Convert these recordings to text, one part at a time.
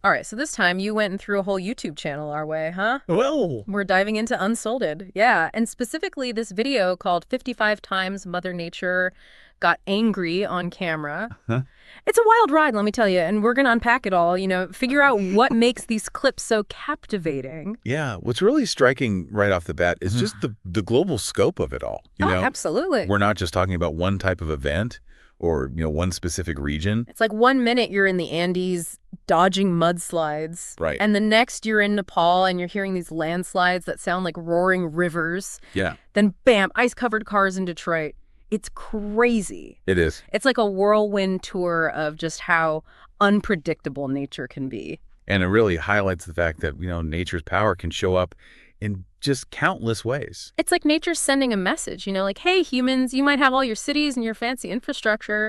All right, so this time you went and threw a whole YouTube channel our way, huh? Well, We're diving into Unsalted. Yeah, and specifically this video called 55 Times Mother Nature Got Angry on Camera. huh? It's a wild ride, let me tell you, and we're going to unpack it all, figure out what makes these clips so captivating. Yeah, what's really striking right off the bat is just the global scope of it all. Oh, absolutely. We're not just talking about one type of event or, one specific region. It's like 1 minute you're in the Andes dodging mudslides. Right. And the next you're in Nepal and you're hearing these landslides that sound like roaring rivers. Yeah, Then bam, ice-covered cars in Detroit. It's crazy. it is. It's like a whirlwind tour of just how unpredictable nature can be. And it really highlights the fact that, nature's power can show up in just countless ways. It's like nature's sending a message, like, hey, humans, you might have all your cities and your fancy infrastructure,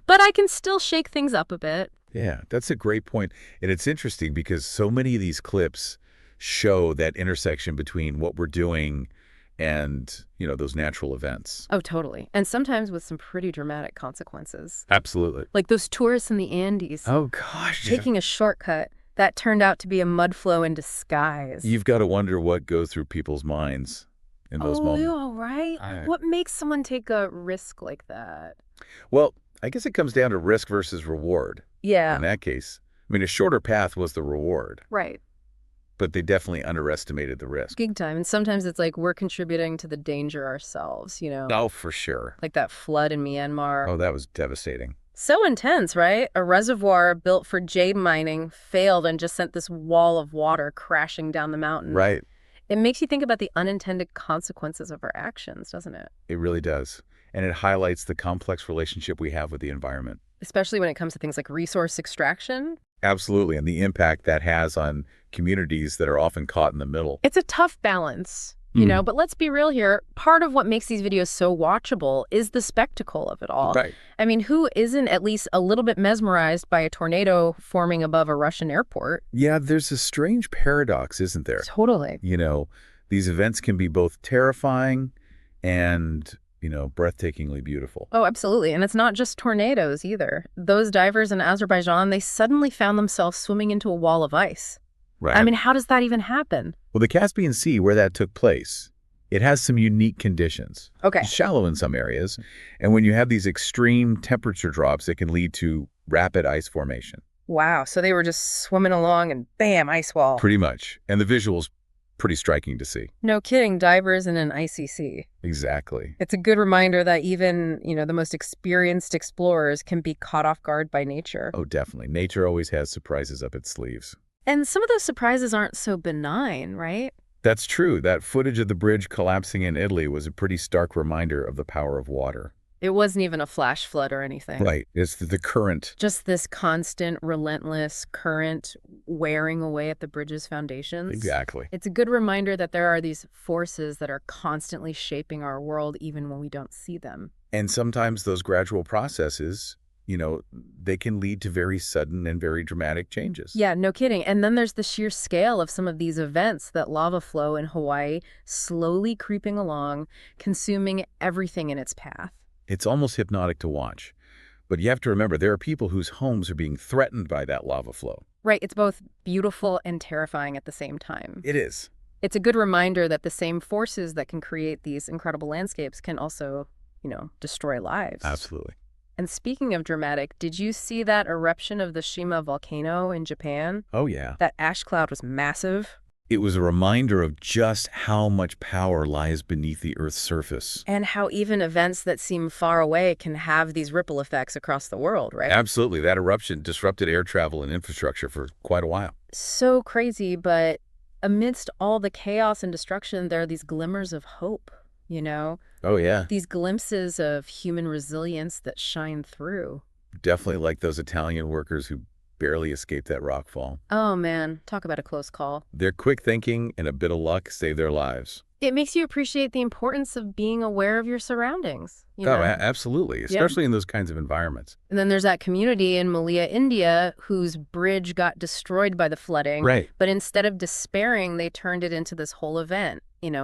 but I can still shake things up a bit. Yeah, that's a great point. And it's interesting because so many of these clips show that intersection between what we're doing and, those natural events. Oh, totally. And sometimes with some pretty dramatic consequences. Absolutely. Like those tourists in the Andes Oh, gosh. taking a shortcut that turned out to be a mud flow in disguise. You've got to wonder what goes through people's minds in those moments. Oh, right? What makes someone take a risk like that? Well, I guess it comes down to risk versus reward. Yeah. In that case, a shorter path was the reward, Right. but they definitely underestimated the risk. Big time. And sometimes it's like we're contributing to the danger ourselves, Oh, for sure. Like that flood in Myanmar. Oh, that was devastating. So intense, right? A reservoir built for jade mining failed and just sent this wall of water crashing down the mountain. Right. It makes you think about the unintended consequences of our actions, doesn't it? It really does. And it highlights the complex relationship we have with the environment. Especially when it comes to things like resource extraction. Absolutely. And the impact that has on communities that are often caught in the middle. It's a tough balance, but let's be real here. Part of what makes these videos so watchable is the spectacle of it all. Right. I mean, who isn't at least a little bit mesmerized by a tornado forming above a Russian airport? Yeah, there's a strange paradox, isn't there? Totally. These events can be both terrifying and, breathtakingly beautiful. Oh, absolutely. And it's not just tornadoes either. Those divers in Azerbaijan, they suddenly found themselves swimming into a wall of ice. Right. I mean, how does that even happen? Well, the Caspian Sea, where that took place, it has some unique conditions. Okay. It's shallow in some areas. And when you have these extreme temperature drops, it can lead to rapid ice formation. Wow. So they were just swimming along and bam, ice wall. Pretty much. And the visual's pretty striking to see. No kidding. Divers in an icy sea. Exactly. It's a good reminder that even, the most experienced explorers can be caught off guard by nature. Oh, definitely. Nature always has surprises up its sleeves. And some of those surprises aren't so benign, right? That's true. That footage of the bridge collapsing in Italy was a pretty stark reminder of the power of water. It wasn't even a flash flood or anything. Right. It's the current. Just this constant, relentless current wearing away at the bridge's foundations. Exactly. It's a good reminder that there are these forces that are constantly shaping our world even when we don't see them. And sometimes those gradual processes, they can lead to very sudden and very dramatic changes. Yeah, no kidding. And then there's the sheer scale of some of these events, that lava flow in Hawaii slowly creeping along, consuming everything in its path. It's almost hypnotic to watch. But you have to remember, there are people whose homes are being threatened by that lava flow. Right. It's both beautiful and terrifying at the same time. It is. It's a good reminder that the same forces that can create these incredible landscapes can also, destroy lives. Absolutely. And speaking of dramatic, did you see that eruption of the Shima volcano in Japan? Oh, yeah. That ash cloud was massive. It was a reminder of just how much power lies beneath the Earth's surface. And how even events that seem far away can have these ripple effects across the world, right? Absolutely. That eruption disrupted air travel and infrastructure for quite a while. So crazy, but amidst all the chaos and destruction, there are these glimmers of hope, Oh, yeah. These glimpses of human resilience that shine through. Definitely like those Italian workers who barely escaped that rockfall. Oh, man. Talk about a close call. Their quick thinking and a bit of luck saved their lives. It makes you appreciate the importance of being aware of your surroundings. Absolutely, especially in those kinds of environments. And then there's that community in Malia, India, whose bridge got destroyed by the flooding. Right. But instead of despairing, they turned it into this whole event,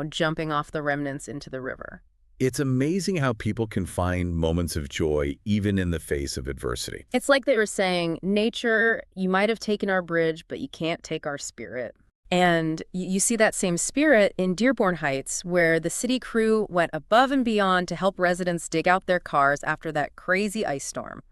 jumping off the remnants into the river. It's amazing how people can find moments of joy even in the face of adversity. It's like they were saying, nature, you might have taken our bridge, but you can't take our spirit. And you see that same spirit in Dearborn Heights, where the city crew went above and beyond to help residents dig out their cars after that crazy ice storm.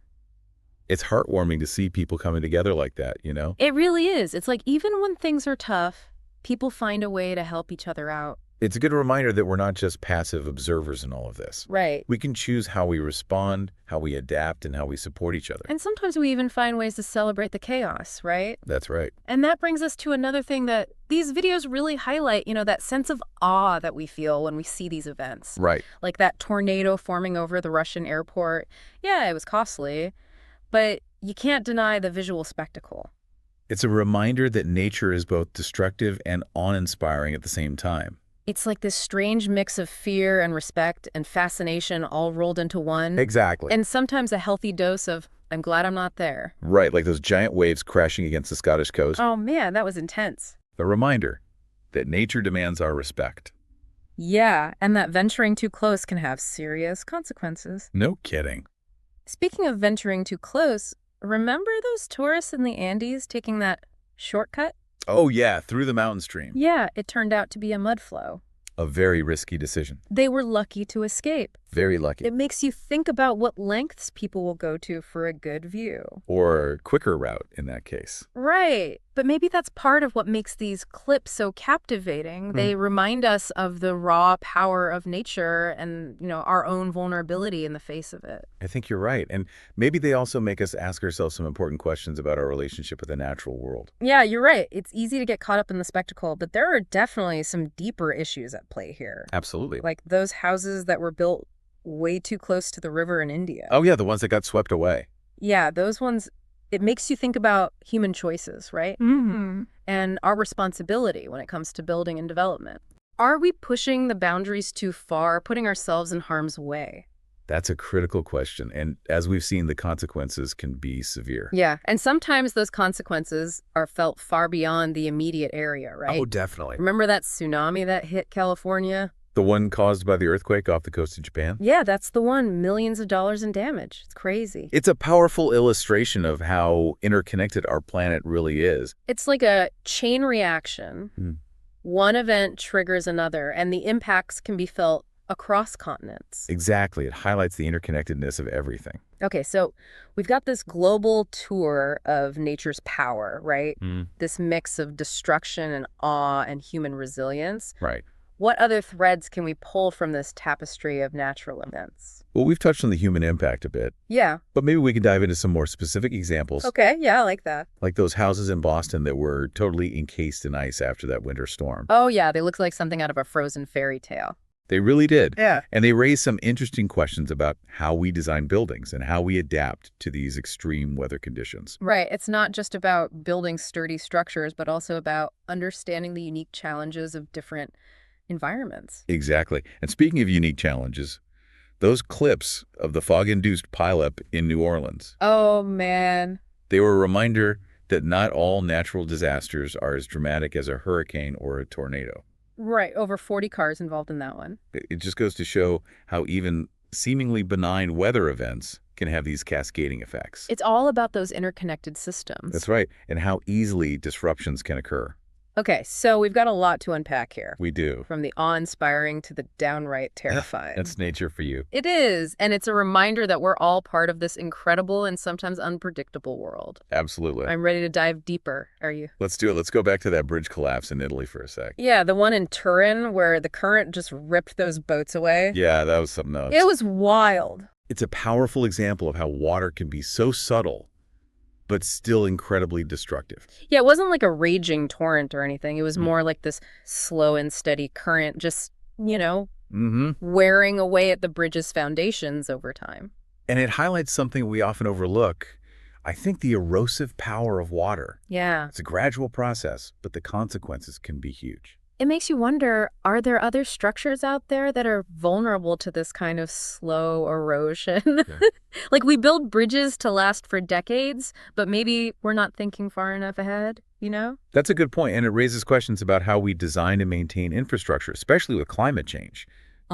It's heartwarming to see people coming together like that, you know? It really is. It's like even when things are tough, people find a way to help each other out. It's a good reminder that we're not just passive observers in all of this. Right. We can choose how we respond, how we adapt, and how we support each other. And sometimes we even find ways to celebrate the chaos, right? That's right. And that brings us to another thing that these videos really highlight, that sense of awe that we feel when we see these events. Right. Like that tornado forming over the Russian airport. Yeah, it was costly, but you can't deny the visual spectacle. It's a reminder that nature is both destructive and awe-inspiring at the same time. It's like this strange mix of fear and respect and fascination all rolled into one. Exactly. And sometimes a healthy dose of, I'm glad I'm not there. Right, like those giant waves crashing against the Scottish coast. Oh man, that was intense. A reminder that nature demands our respect. Yeah, and that venturing too close can have serious consequences. No kidding. Speaking of venturing too close, remember those tourists in the Andes taking that shortcut? Oh yeah, through the mountain stream. Yeah, it turned out to be a mud flow. A very risky decision. They were lucky to escape. Very lucky. It makes you think about what lengths people will go to for a good view. Or a quicker route in that case. Right. But maybe that's part of what makes these clips so captivating. They remind us of the raw power of nature and, our own vulnerability in the face of it. I think you're right. And maybe they also make us ask ourselves some important questions about our relationship with the natural world. Yeah, you're right. It's easy to get caught up in the spectacle, but there are definitely some deeper issues at play here. Absolutely. Like those houses that were built way too close to the river in India. Oh yeah, the ones that got swept away. Yeah, those ones, it makes you think about human choices, right? Mm-hmm. And our responsibility when it comes to building and development. Are we pushing the boundaries too far, putting ourselves in harm's way? That's a critical question. And as we've seen, the consequences can be severe. Yeah, and sometimes those consequences are felt far beyond the immediate area, right? Oh, definitely. Remember that tsunami that hit California? The one caused by the earthquake off the coast of Japan? Yeah, that's the one. Millions of dollars in damage. It's crazy. It's a powerful illustration of how interconnected our planet really is. It's like a chain reaction. One event triggers another, and the impacts can be felt across continents. Exactly. It highlights the interconnectedness of everything. Okay, so we've got this global tour of nature's power, right? This mix of destruction and awe and human resilience. Right. What other threads can we pull from this tapestry of natural events? Well, we've touched on the human impact a bit, Yeah. but maybe we can dive into some more specific examples, Okay, yeah, I like that. like those houses in Boston that were totally encased in ice after that winter storm. Oh, yeah, they look like something out of a frozen fairy tale. They really did. Yeah. And they raise some interesting questions about how we design buildings and how we adapt to these extreme weather conditions. Right. It's not just about building sturdy structures, but also about understanding the unique challenges of different environments. Exactly. And speaking of unique challenges, those clips of the fog-induced pileup in New Orleans, Oh, man. they were a reminder that not all natural disasters are as dramatic as a hurricane or a tornado. Right. Over 40 cars involved in that one. It just goes to show how even seemingly benign weather events can have these cascading effects. It's all about those interconnected systems. That's right. And how easily disruptions can occur. Okay, so we've got a lot to unpack here. We do. From the awe-inspiring to the downright terrifying. That's nature for you. It is, and it's a reminder that we're all part of this incredible and sometimes unpredictable world. Absolutely. I'm ready to dive deeper. Are you? Let's do it. Let's go back to that bridge collapse in Italy for a sec. Yeah, the one in Turin where the current just ripped those boats away. Yeah, that was something else. It was wild. It's a powerful example of how water can be so subtle, but still incredibly destructive. Yeah, it wasn't like a raging torrent or anything. It was more like this slow and steady current just, wearing away at the bridge's foundations over time. And it highlights something we often overlook. I think the erosive power of water. Yeah. It's a gradual process, but the consequences can be huge. It makes you wonder, are there other structures out there that are vulnerable to this kind of slow erosion? Like we build bridges to last for decades, but maybe we're not thinking far enough ahead, That's a good point, and it raises questions about how we design and maintain infrastructure, especially with climate change.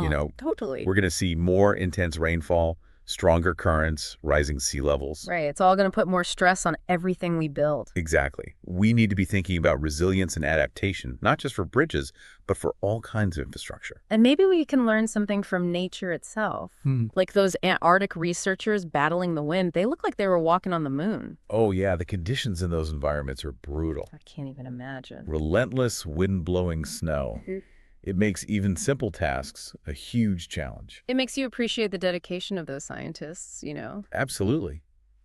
You know, totally. we're going to see more intense rainfall, stronger currents, rising sea levels. Right. It's all going to put more stress on everything we build. Exactly. We need to be thinking about resilience and adaptation, not just for bridges, but for all kinds of infrastructure. And maybe we can learn something from nature itself. Like those Antarctic researchers battling the wind, they look like they were walking on the moon. Oh, yeah, the conditions in those environments are brutal. I can't even imagine. Relentless wind-blowing snow. It makes even simple tasks a huge challenge. It makes you appreciate the dedication of those scientists, Absolutely.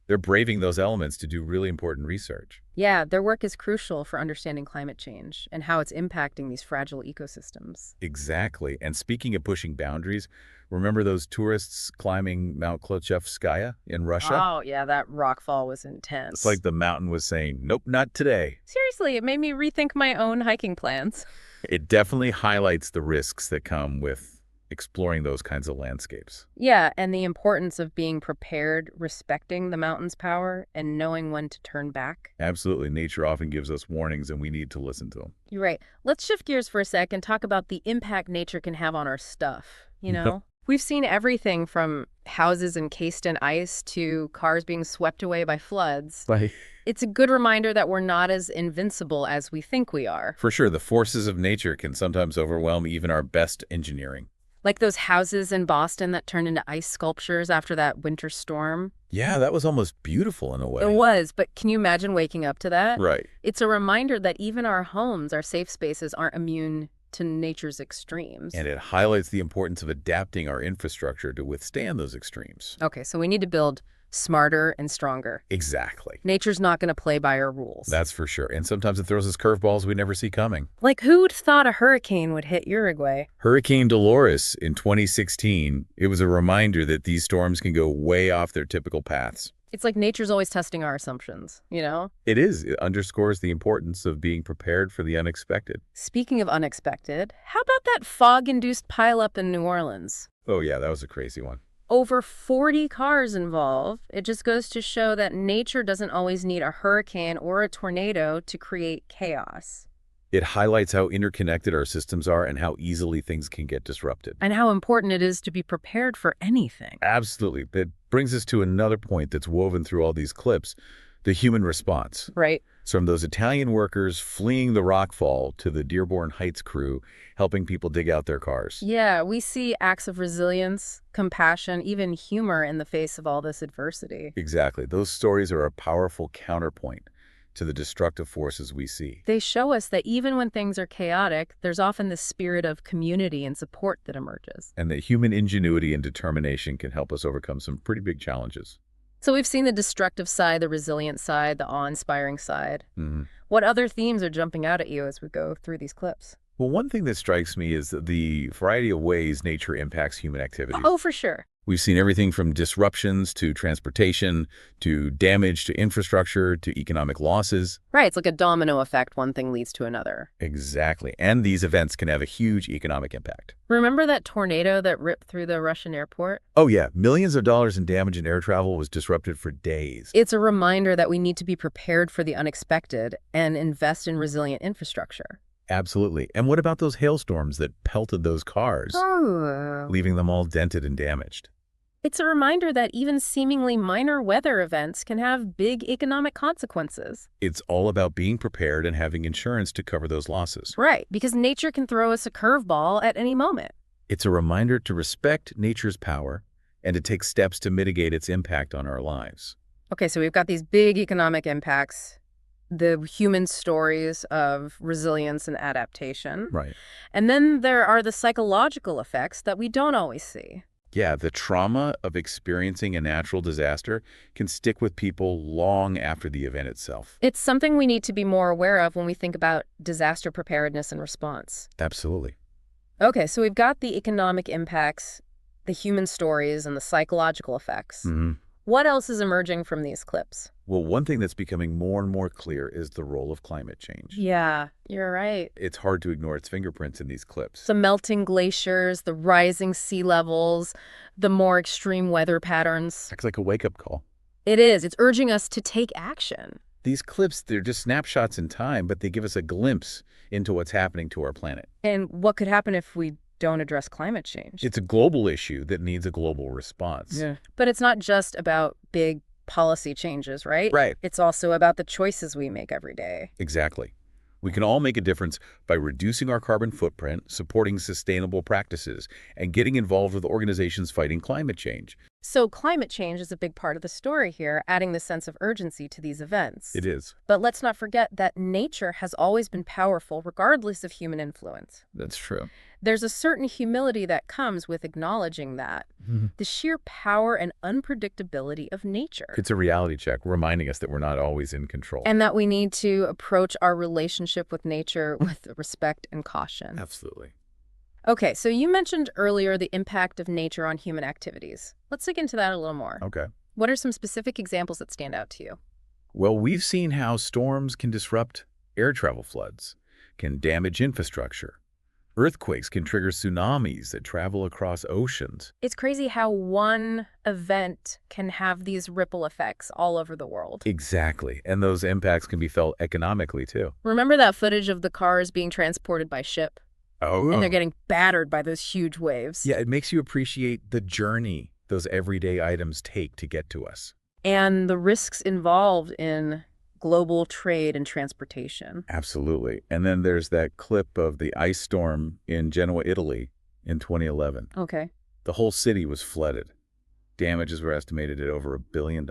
They're braving those elements to do really important research. Yeah, their work is crucial for understanding climate change and how it's impacting these fragile ecosystems. Exactly. And speaking of pushing boundaries, remember those tourists climbing Mount Klochevskaya in Russia? Oh, yeah, that rock fall was intense. It's like the mountain was saying, nope, not today. Seriously, it made me rethink my own hiking plans. It definitely highlights the risks that come with exploring those kinds of landscapes. Yeah, and the importance of being prepared, respecting the mountain's power, and knowing when to turn back. Absolutely. Nature often gives us warnings, and we need to listen to them. You're right. Let's shift gears for a sec and talk about the impact nature can have on our stuff, We've seen everything from houses encased in ice to cars being swept away by floods. It's a good reminder that we're not as invincible as we think we are. For sure, the forces of nature can sometimes overwhelm even our best engineering. Like those houses in Boston that turned into ice sculptures after that winter storm. Yeah, that was almost beautiful in a way. It was, but can you imagine waking up to that? Right. It's a reminder that even our homes, our safe spaces, aren't immune to nature's extremes. And it highlights the importance of adapting our infrastructure to withstand those extremes. Okay, so we need to build smarter and stronger. Exactly. Nature's not going to play by our rules. That's for sure. And sometimes it throws us curveballs we never see coming. Like, who'd thought a hurricane would hit Uruguay? Hurricane Dolores in 2016, it was a reminder that these storms can go way off their typical paths. It's like nature's always testing our assumptions, It is. It underscores the importance of being prepared for the unexpected. Speaking of unexpected, how about that fog-induced pileup in New Orleans? Oh, yeah, that was a crazy one. Over 40 cars involved. It just goes to show that nature doesn't always need a hurricane or a tornado to create chaos. It highlights how interconnected our systems are and how easily things can get disrupted. And how important it is to be prepared for anything. Absolutely. That brings us to another point that's woven through all these clips, the human response. Right. From those Italian workers fleeing the rockfall to the Dearborn Heights crew helping people dig out their cars. Yeah, we see acts of resilience, compassion, even humor in the face of all this adversity. Exactly. Those stories are a powerful counterpoint to the destructive forces we see. They show us that even when things are chaotic, there's often this spirit of community and support that emerges. And that human ingenuity and determination can help us overcome some pretty big challenges. So we've seen the destructive side, the resilient side, the awe-inspiring side. What other themes are jumping out at you as we go through these clips? Well, one thing that strikes me is the variety of ways nature impacts human activity. Oh, for sure. We've seen everything from disruptions to transportation to damage to infrastructure to economic losses. Right, it's like a domino effect. One thing leads to another. Exactly. And these events can have a huge economic impact. Remember that tornado that ripped through the Russian airport? Oh, yeah. Millions of dollars in damage in air travel was disrupted for days. It's a reminder that we need to be prepared for the unexpected and invest in resilient infrastructure. Absolutely. And what about those hailstorms that pelted those cars, leaving them all dented and damaged? It's a reminder that even seemingly minor weather events can have big economic consequences. It's all about being prepared and having insurance to cover those losses. Right, because nature can throw us a curveball at any moment. It's a reminder to respect nature's power and to take steps to mitigate its impact on our lives. Okay, so we've got these big economic impacts, the human stories of resilience and adaptation. Right. And then there are the psychological effects that we don't always see. Yeah, the trauma of experiencing a natural disaster can stick with people long after the event itself. It's something we need to be more aware of when we think about disaster preparedness and response. Absolutely. Okay, so we've got the economic impacts, the human stories, and the psychological effects. What else is emerging from these clips? Well, one thing that's becoming more and more clear is the role of climate change. Yeah, you're right. It's hard to ignore its fingerprints in these clips. The melting glaciers, the rising sea levels, the more extreme weather patterns. It's like a wake-up call. It is. It's urging us to take action. These clips, they're just snapshots in time, but they give us a glimpse into what's happening to our planet. And what could happen if we don't address climate change. It's a global issue that needs a global response. Yeah. But it's not just about big policy changes, right? Right. It's also about the choices we make every day. Exactly. We can all make a difference by reducing our carbon footprint, supporting sustainable practices, and getting involved with organizations fighting climate change. So climate change is a big part of the story here, adding the sense of urgency to these events. It is. But let's not forget that nature has always been powerful, regardless of human influence. That's true. There's a certain humility that comes with acknowledging that. The sheer power and unpredictability of nature. It's a reality check, reminding us that we're not always in control. And that we need to approach our relationship with nature with respect and caution. Absolutely. Okay, so you mentioned earlier the impact of nature on human activities. Let's dig into that a little more. Okay. What are some specific examples that stand out to you? Well, we've seen how storms can disrupt air travel floods, can damage infrastructure. Earthquakes can trigger tsunamis that travel across oceans. It's crazy how one event can have these ripple effects all over the world. Exactly. And those impacts can be felt economically, too. Remember that footage of the cars being transported by ship? Oh. And they're getting battered by those huge waves. Yeah, it makes you appreciate the journey those everyday items take to get to us. And the risks involved in global trade and transportation. Absolutely. And then there's that clip of the ice storm in Genoa, Italy in 2011. Okay. The whole city was flooded. Damages were estimated at over $1 billion.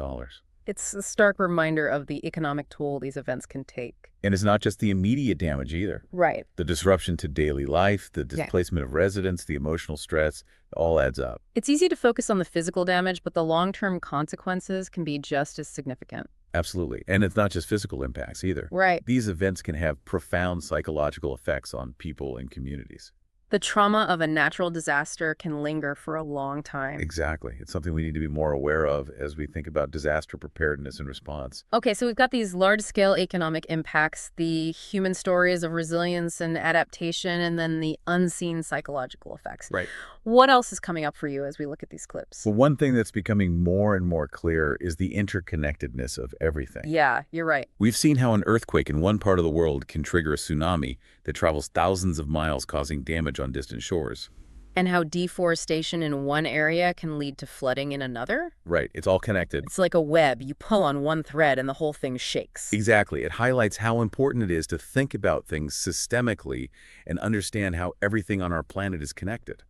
It's a stark reminder of the economic toll these events can take. And it's not just the immediate damage either. Right. The disruption to daily life, the displacement of residents, the emotional stress, it all adds up. It's easy to focus on the physical damage, but the long-term consequences can be just as significant. Absolutely. And it's not just physical impacts either. Right. These events can have profound psychological effects on people and communities. The trauma of a natural disaster can linger for a long time. Exactly. It's something we need to be more aware of as we think about disaster preparedness and response. Okay, so we've got these large-scale economic impacts, the human stories of resilience and adaptation, and then the unseen psychological effects. Right. What else is coming up for you as we look at these clips? Well, one thing that's becoming more and more clear is the interconnectedness of everything. Yeah, you're right. We've seen how an earthquake in one part of the world can trigger a tsunami that travels thousands of miles, causing damage on distant shores. And how deforestation in one area can lead to flooding in another? Right. It's all connected. It's like a web. You pull on one thread and the whole thing shakes. Exactly. It highlights how important it is to think about things systemically and understand how everything on our planet is connected.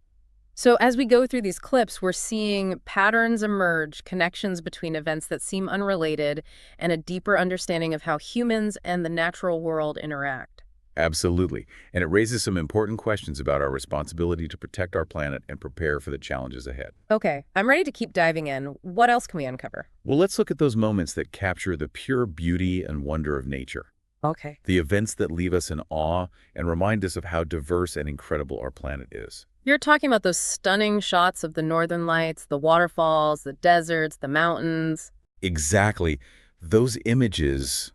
So as we go through these clips, we're seeing patterns emerge, connections between events that seem unrelated, and a deeper understanding of how humans and the natural world interact. Absolutely. And it raises some important questions about our responsibility to protect our planet and prepare for the challenges ahead. Okay, I'm ready to keep diving in. What else can we uncover? Well, let's look at those moments that capture the pure beauty and wonder of nature. Okay. The events that leave us in awe and remind us of how diverse and incredible our planet is. You're talking about those stunning shots of the northern lights, the waterfalls, the deserts, the mountains. Exactly. Those images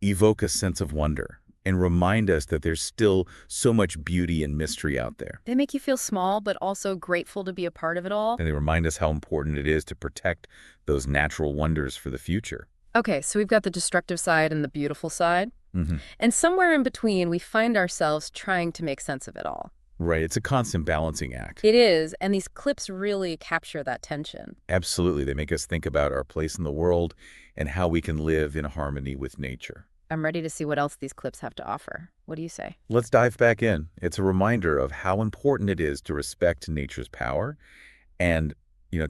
evoke a sense of wonder and remind us that there's still so much beauty and mystery out there. They make you feel small, but also grateful to be a part of it all. And they remind us how important it is to protect those natural wonders for the future. Okay, so we've got the destructive side and the beautiful side. Mm-hmm. And somewhere in between, we find ourselves trying to make sense of it all. Right. It's a constant balancing act. It is, and these clips really capture that tension. Absolutely. They make us think about our place in the world and how we can live in harmony with nature. I'm ready to see what else these clips have to offer. What do you say? Let's dive back in. It's a reminder of how important it is to respect nature's power and,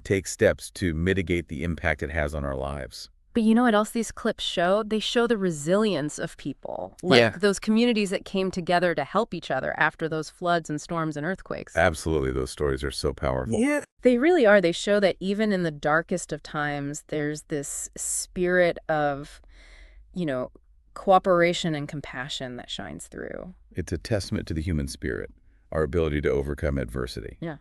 take steps to mitigate the impact it has on our lives. But you know what else these clips show? They show the resilience of people. Like those communities that came together to help each other after those floods and storms and earthquakes. Absolutely. Those stories are so powerful. Yeah. They really are. They show that even in the darkest of times, there's this spirit of, cooperation and compassion that shines through. It's a testament to the human spirit, our ability to overcome adversity. Yeah.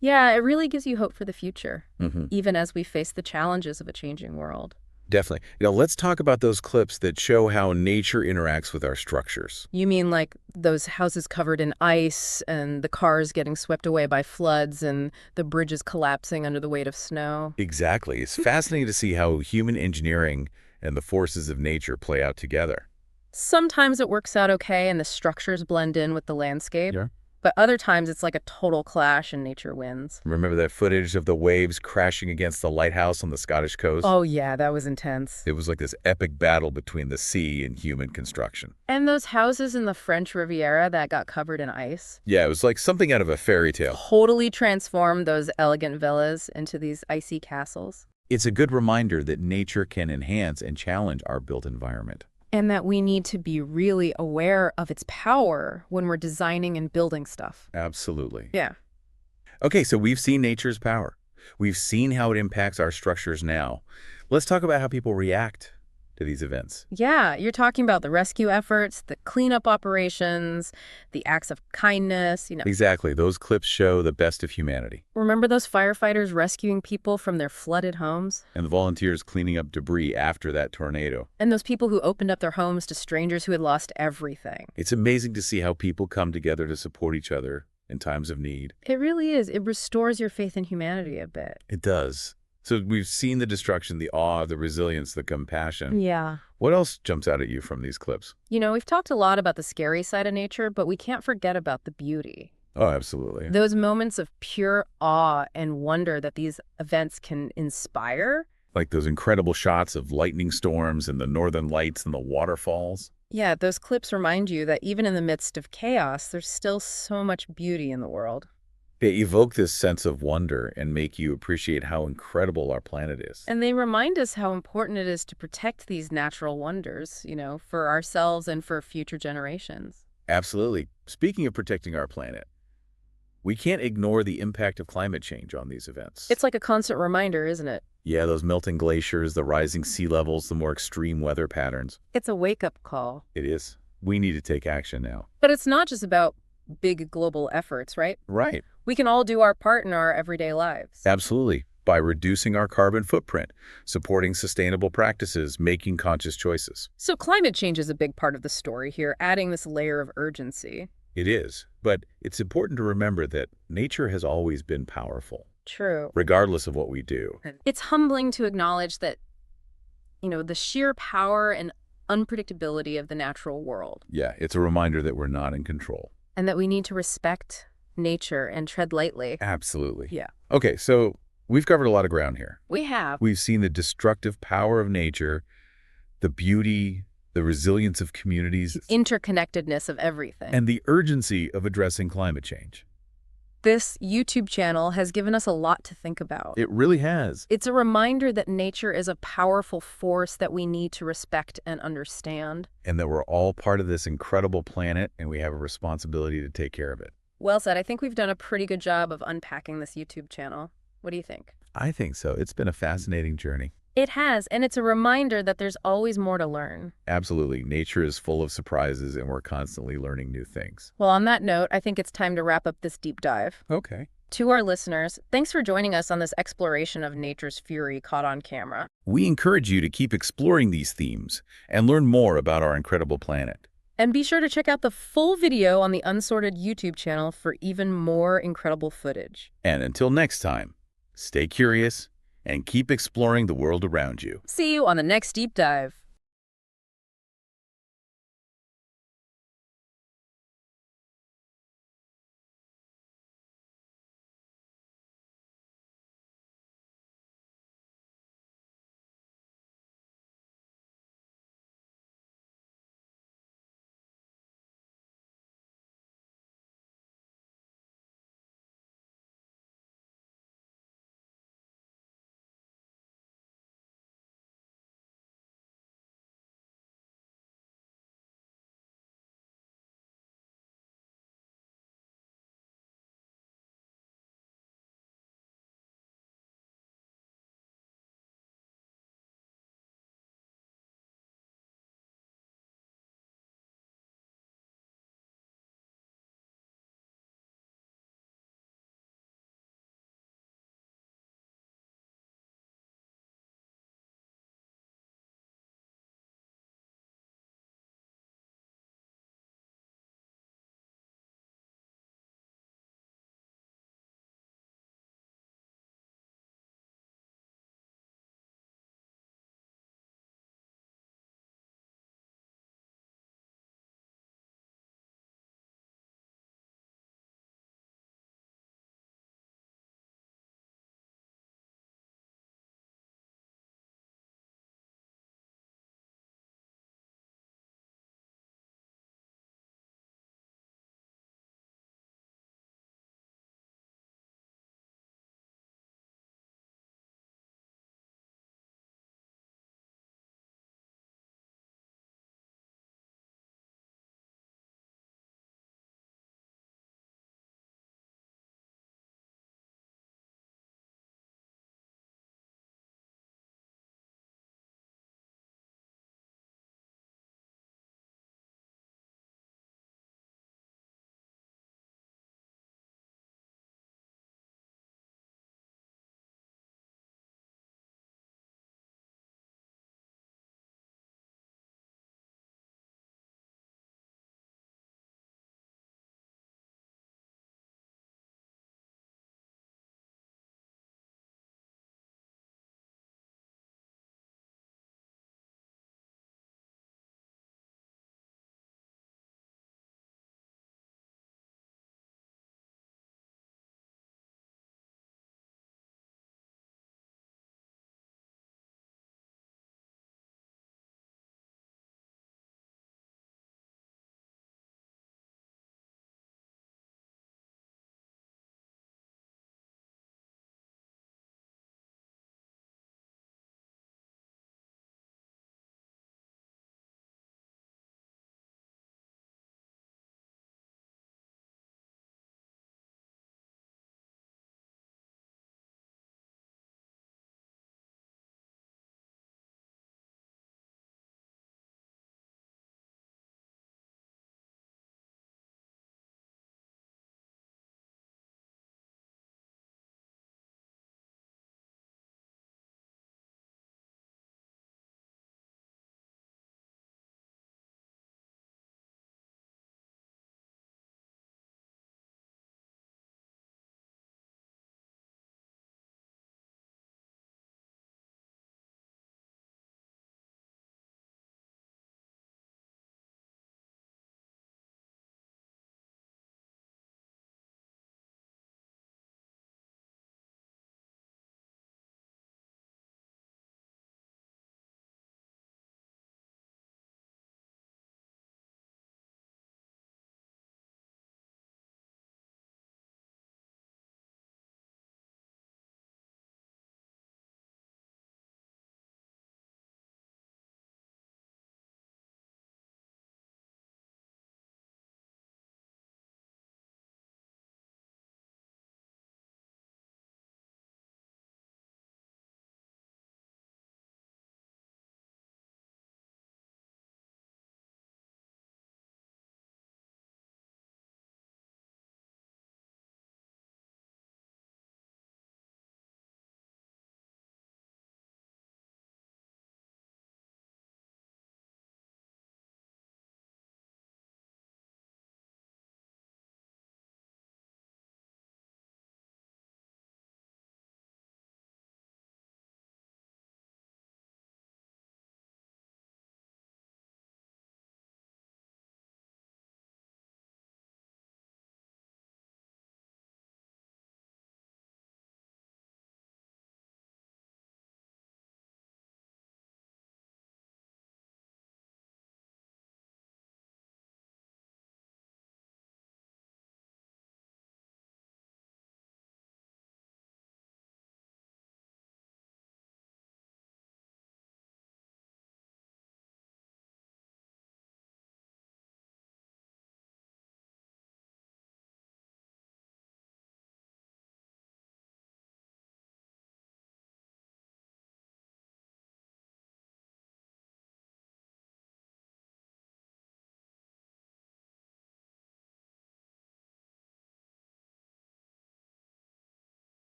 Yeah, it really gives you hope for the future, mm-hmm. even as we face the challenges of a changing world. Definitely. Let's talk about those clips that show how nature interacts with our structures. You mean like those houses covered in ice and the cars getting swept away by floods and the bridges collapsing under the weight of snow? Exactly. It's fascinating to see how human engineering and the forces of nature play out together. Sometimes it works out okay and the structures blend in with the landscape. Yeah. But other times it's like a total clash and nature wins. Remember that footage of the waves crashing against the lighthouse on the Scottish coast? Oh yeah, that was intense. It was like this epic battle between the sea and human construction. And those houses in the French Riviera that got covered in ice Yeah, it was like something out of a fairy tale. totally transformed those elegant villas into these icy castles. It's a good reminder that nature can enhance and challenge our built environment. And that we need to be really aware of its power when we're designing and building stuff. Absolutely. Yeah. Okay, so we've seen nature's power. We've seen how it impacts our structures now. Let's talk about how people react to these events. Yeah, you're talking about the rescue efforts, the cleanup operations, the acts of kindness, Exactly. Those clips show the best of humanity. Remember those firefighters rescuing people from their flooded homes? And the volunteers cleaning up debris after that tornado. And those people who opened up their homes to strangers who had lost everything. It's amazing to see how people come together to support each other in times of need. It really is. It restores your faith in humanity a bit. It does. So we've seen the destruction, the awe, the resilience, the compassion. Yeah. What else jumps out at you from these clips? We've talked a lot about the scary side of nature, but we can't forget about the beauty. Oh, absolutely. Those moments of pure awe and wonder that these events can inspire. Like those incredible shots of lightning storms and the northern lights and the waterfalls. Yeah, those clips remind you that even in the midst of chaos, there's still so much beauty in the world. They evoke this sense of wonder and make you appreciate how incredible our planet is. And they remind us how important it is to protect these natural wonders, for ourselves and for future generations. Absolutely. Speaking of protecting our planet, we can't ignore the impact of climate change on these events. It's like a constant reminder, isn't it? Yeah, those melting glaciers, the rising sea levels, the more extreme weather patterns. It's a wake-up call. It is. We need to take action now. But it's not just about big global efforts, right? Right. We can all do our part in our everyday lives. Absolutely. By reducing our carbon footprint, supporting sustainable practices, making conscious choices. So climate change is a big part of the story here, adding this layer of urgency. It is. But it's important to remember that nature has always been powerful, True. regardless of what we do. It's humbling to acknowledge that, the sheer power and unpredictability of the natural world, Yeah, it's a reminder that we're not in control. and that we need to respect nature and tread lightly. Absolutely. Yeah. Okay, so we've covered a lot of ground here. We have. We've seen the destructive power of nature, the beauty, the resilience of communities, Interconnectedness of everything. and the urgency of addressing climate change. This YouTube channel has given us a lot to think about. It really has. It's a reminder that nature is a powerful force that we need to respect and understand. And that we're all part of this incredible planet, and we have a responsibility to take care of it. Well said. I think we've done a pretty good job of unpacking this YouTube channel. What do you think? I think so. It's been a fascinating journey. It has, and it's a reminder that there's always more to learn. Absolutely. Nature is full of surprises, and we're constantly learning new things. Well, on that note, I think it's time to wrap up this deep dive. Okay. To our listeners, thanks for joining us on this exploration of nature's fury caught on camera. We encourage you to keep exploring these themes and learn more about our incredible planet. And be sure to check out the full video on the Unsorted YouTube channel for even more incredible footage. And until next time, stay curious and keep exploring the world around you. See you on the next deep dive.